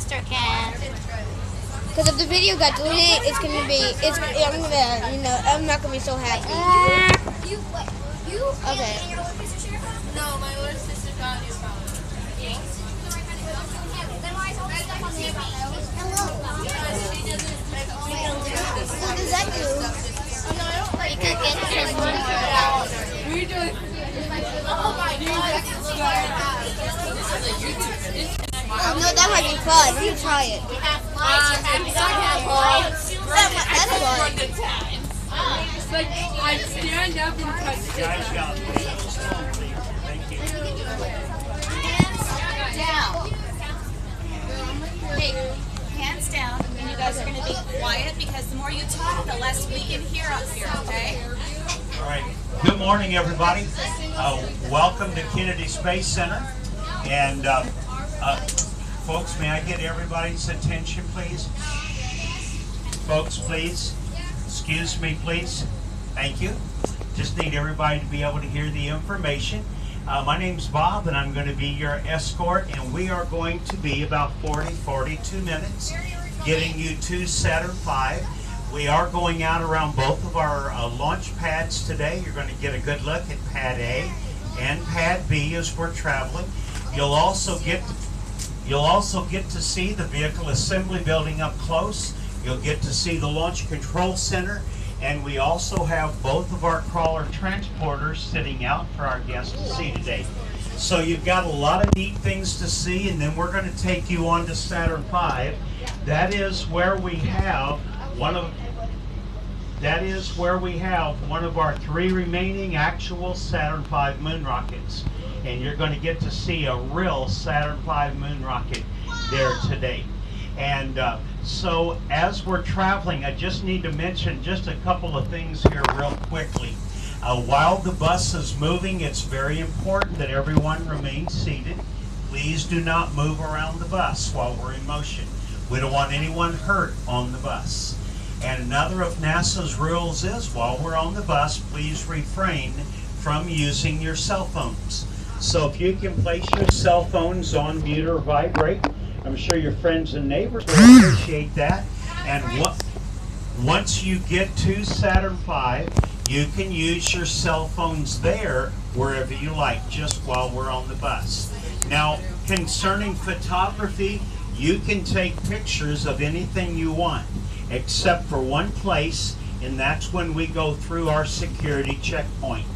faster, Ken. Because if the video got deleted, it's gonna be, I'm not gonna be so happy. Okay. No, my older sister got a new phone. What does that do? You could get some more. We just. Oh my god. Oh, no, that might be fun. Let me try it. That's fun. Like, I stand up and touch it. Hey, hands down, and you guys are going to be quiet because the more you talk, the less we can hear up here, okay? All right. Good morning, everybody. Welcome to Kennedy Space Center. And folks, may I get everybody's attention, please? Folks, please. Excuse me, please. Thank you. Just need everybody to be able to hear the information. My name's Bob, and I'm going to be your escort, and we are going to be about 42 minutes getting you to Saturn V. We are going out around both of our launch pads today. You're going to get a good look at Pad A and Pad B as we're traveling. You'll also get to see the vehicle assembly building up close. You'll get to see the Launch Control Center. And we also have both of our crawler transporters sitting out for our guests to see today. So you've got a lot of neat things to see, and then we're going to take you on to Saturn V. That is where we have one of our 3 remaining actual Saturn V moon rockets. And you're going to get to see a real Saturn V moon rocket there today. And so as we're traveling, I just need to mention just a couple of things here real quickly. While the bus is moving, it's very important that everyone remains seated. Please do not move around the bus while we're in motion. We don't want anyone hurt on the bus. And another of NASA's rules is while we're on the bus, please refrain from using your cell phones. So if you can place your cell phones on mute or vibrate, I'm sure your friends and neighbors will appreciate that. And once you get to Saturn V, you can use your cell phones there wherever you like, just while we're on the bus. Now, concerning photography, you can take pictures of anything you want, except for one place, and that's when we go through our security checkpoint.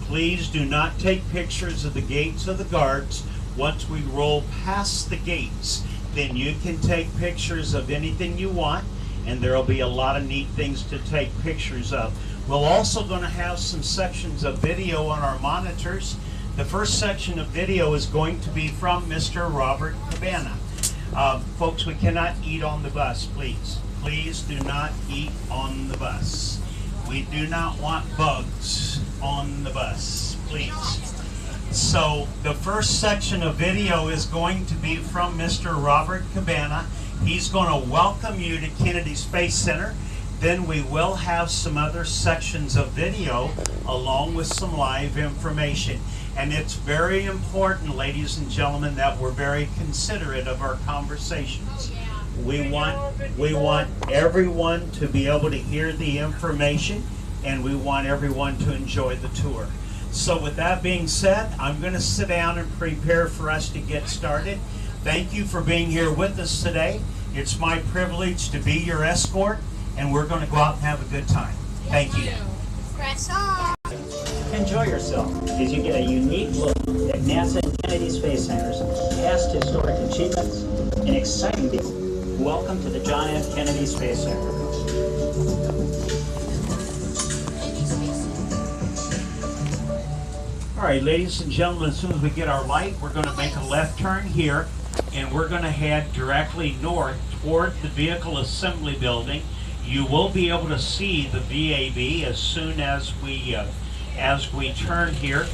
Please do not take pictures of the gates or the guards. Once we roll past the gates, then you can take pictures of anything you want, and there will be a lot of neat things to take pictures of. We're also going to have some sections of video on our monitors. The first section of video is going to be from Mr. Robert Cabana. Folks, we cannot eat on the bus, please. Please do not eat on the bus. We do not want bugs on the bus, please. So the first section of video is going to be from Mr. Robert Cabana. He's going to welcome you to Kennedy Space Center. Then we will have some other sections of video along with some live information. And it's very important, ladies and gentlemen, that we're very considerate of our conversations. We want everyone to be able to hear the information, and we want everyone to enjoy the tour. So with that being said, I'm going to sit down and prepare for us to get started. Thank you for being here with us today. It's my privilege to be your escort, and we're going to go out and have a good time. Thank you. Press on. Enjoy yourself as you get a unique look at NASA and Kennedy Space Center's past historic achievements and exciting people. Welcome to the John F. Kennedy Space Center. All right, ladies and gentlemen, as soon as we get our light, we're going to make a left turn here, and we're going to head directly north toward the Vehicle Assembly Building. You will be able to see the VAB as soon as we turn here.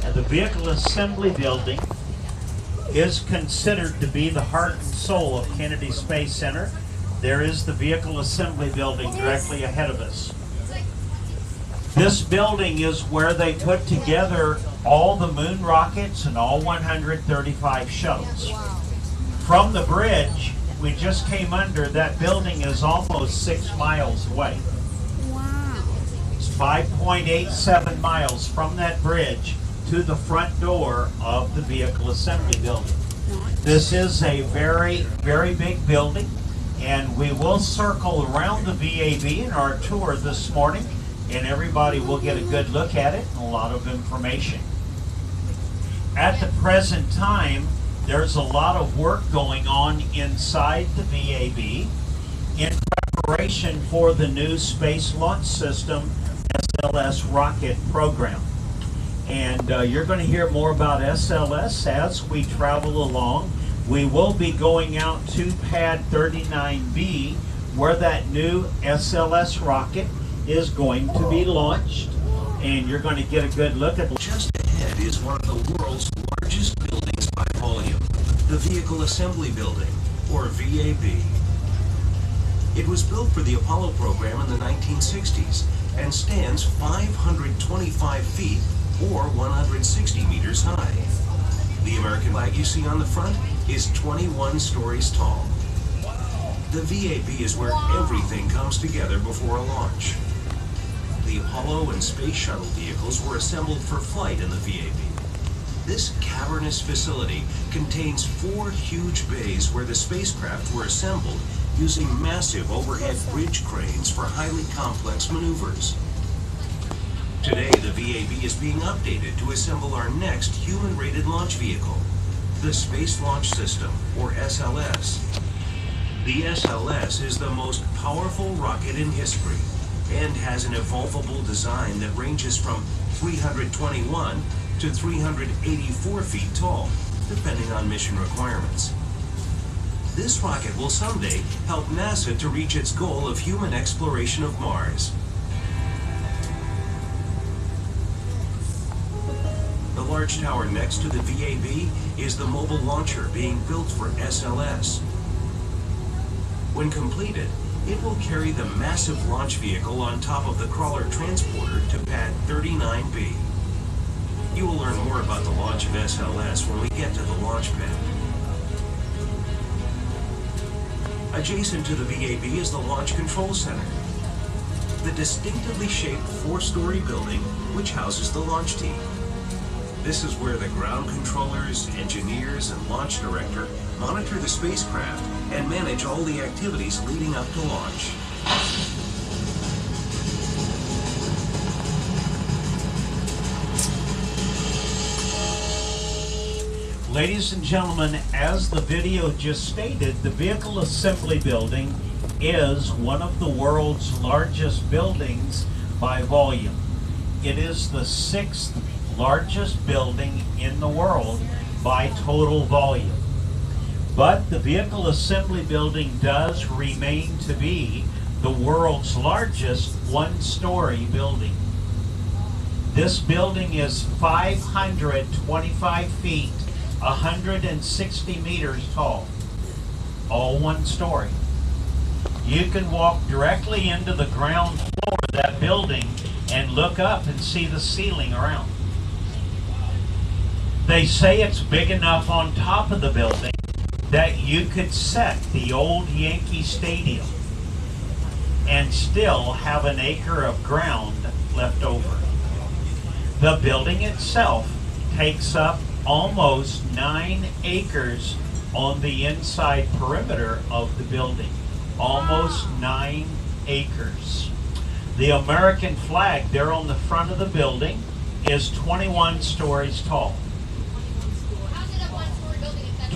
And the Vehicle Assembly Building is considered to be the heart and soul of Kennedy Space Center. There is the Vehicle Assembly Building directly ahead of us. This building is where they put together all the moon rockets and all 135 shuttles. From the bridge, we just came under, that building is almost 6 miles away. Wow. It's 5.87 miles from that bridge to the front door of the vehicle assembly building. This is a very, very big building, and we will circle around the VAB in our tour this morning, and everybody will get a good look at it and a lot of information. At the present time, there's a lot of work going on inside the VAB in preparation for the new Space Launch System SLS rocket program. And you're going to hear more about SLS as we travel along. We will be going out to Pad 39B, where that new SLS rocket is going to be launched. And you're going to get a good look at. Just ahead is one of the world's largest buildings by volume, the Vehicle Assembly Building, or VAB. It was built for the Apollo program in the 1960s and stands 525 feet or 160 meters high. The American flag you see on the front is 21 stories tall. The VAB is where everything comes together before a launch. The Apollo and Space Shuttle vehicles were assembled for flight in the VAB. This cavernous facility contains 4 huge bays where the spacecraft were assembled using massive overhead bridge cranes for highly complex maneuvers. Today, the VAB is being updated to assemble our next human-rated launch vehicle, the Space Launch System, or SLS. The SLS is the most powerful rocket in history and has an evolvable design that ranges from 321 to 384 feet tall, depending on mission requirements. This rocket will someday help NASA to reach its goal of human exploration of Mars. The large tower next to the VAB is the mobile launcher being built for SLS. When completed, it will carry the massive launch vehicle on top of the crawler transporter to Pad 39B. You will learn more about the launch of SLS when we get to the launch pad. Adjacent to the VAB is the Launch Control Center, the distinctively shaped 4-story building which houses the launch team. This is where the ground controllers, engineers, and launch director monitor the spacecraft and manage all the activities leading up to launch. Ladies and gentlemen, as the video just stated, the Vehicle Assembly Building is one of the world's largest buildings by volume. It is the 6th largest building in the world by total volume. But the Vehicle Assembly Building does remain to be the world's largest 1-story building. This building is 525 feet, 160 meters tall, all 1 story. You can walk directly into the ground floor of that building and look up and see the ceiling around. They say it's big enough on top of the building that you could set the old Yankee Stadium and still have an acre of ground left over. The building itself takes up almost 9 acres on the inside perimeter of the building. Almost 9 acres. The American flag there on the front of the building is 21 stories tall.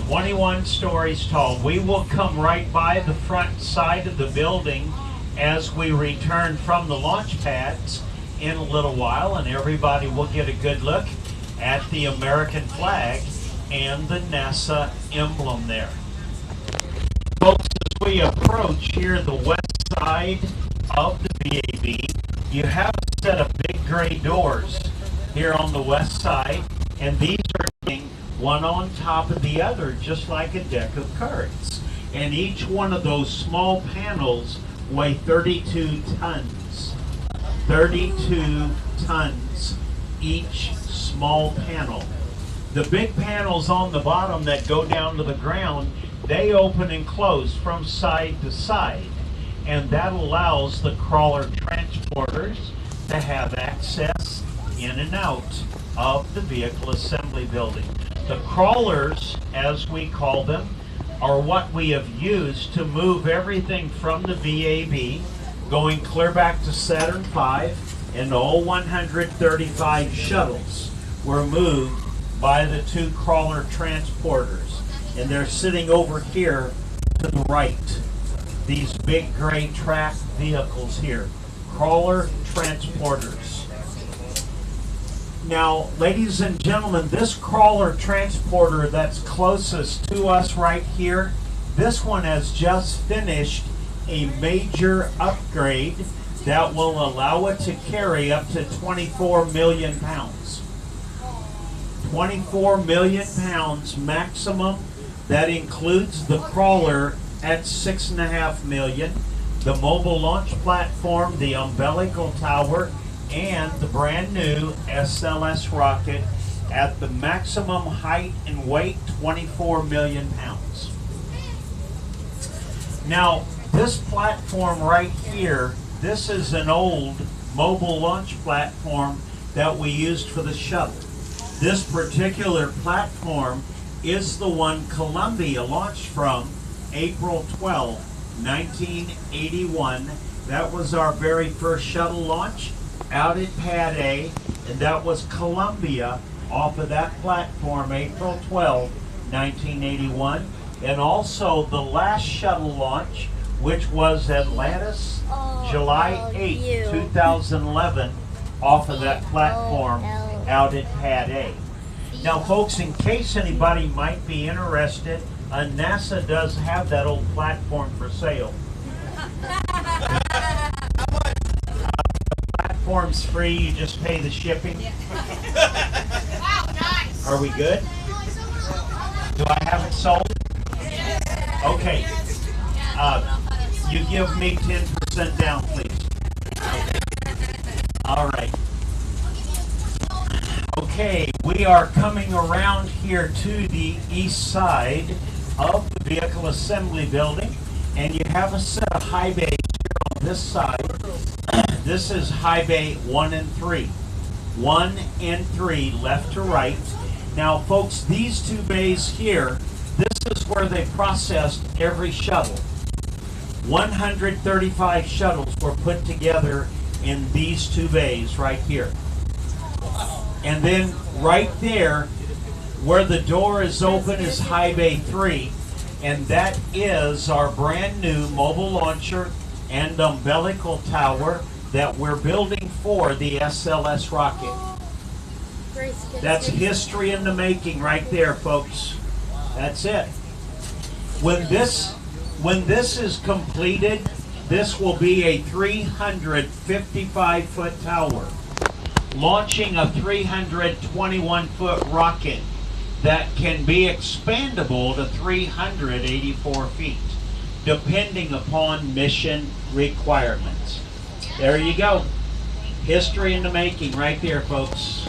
21 stories tall. We will come right by the front side of the building as we return from the launch pads in a little while, and everybody will get a good look at the American flag and the NASA emblem there. Folks, as we approach here the west side of the VAB, you have a set of big gray doors here on the west side, and these are one on top of the other, just like a deck of cards. And each one of those small panels weigh 32 tons. 32 tons each small panel. The big panels on the bottom that go down to the ground, they open and close from side to side, and that allows the crawler transporters to have access in and out of the vehicle assembly building. The crawlers, as we call them, are what we have used to move everything from the VAB, going clear back to Saturn V, and all 135 shuttles were moved by the two crawler transporters. And they're sitting over here to the right. These big gray track vehicles here, crawler transporters. Now, ladies and gentlemen, this crawler transporter that's closest to us right here, this one has just finished a major upgrade that will allow it to carry up to 24 million pounds. 24 million pounds maximum. That includes the crawler at 6.5 million, the mobile launch platform, the umbilical tower, and the brand new SLS rocket at the maximum height and weight, 24 million pounds. Now, this platform right here, this is an old mobile launch platform that we used for the shuttle. This particular platform is the one Columbia launched from April 12, 1981. That was our very first shuttle launch out at Pad A, and that was Columbia off of that platform, April 12, 1981. And also the last shuttle launch, which was Atlantis, July 8, 2011, off of that platform out at Pad A. Now, folks, in case anybody might be interested, NASA does have that old platform for sale. Platform's free, you just pay the shipping. Wow, nice. Are we good? Do I have it sold? Okay. You give me 10% down, please. Okay. All right. Okay, we are coming around here to the east side of the vehicle assembly building, and you have a set of high bays here on this side. This is high bay 1 and 3. 1 and 3, left to right. Now, folks, these two bays here, this is where they processed every shuttle. 135 shuttles were put together in these two bays right here. And then right there, where the door is open, is high bay 3, and that is our brand new mobile launcher and umbilical tower that we're building for the SLS rocket. That's history in the making right there, folks. That's it. When this is completed, this will be a 355-foot tower, launching a 321-foot rocket that can be expandable to 384 feet, depending upon mission requirements. There you go. History in the making right there, folks.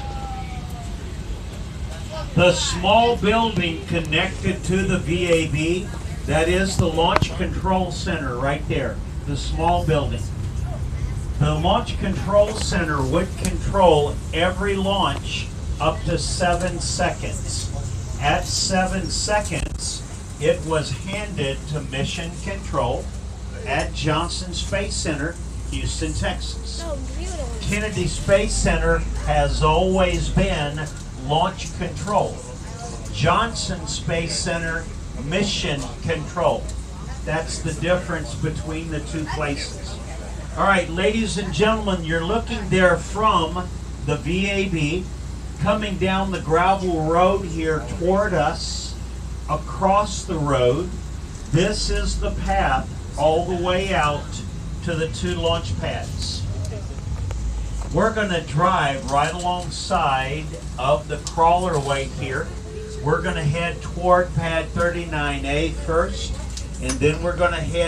The small building connected to the VAB, that is the Launch Control Center right there, the small building. The Launch Control Center would control every launch up to 7 seconds. At 7 seconds, it was handed to Mission Control at Johnson Space Center, Houston, Texas. Kennedy Space Center has always been Launch Control. Johnson Space Center, Mission Control. That's the difference between the two places. All right, ladies and gentlemen, you're looking there from the VAB, coming down the gravel road here toward us, across the road. This is the path all the way out to the two launch pads. We're going to drive right alongside of the crawlerway here. We're going to head toward pad 39A first, and then we're going to head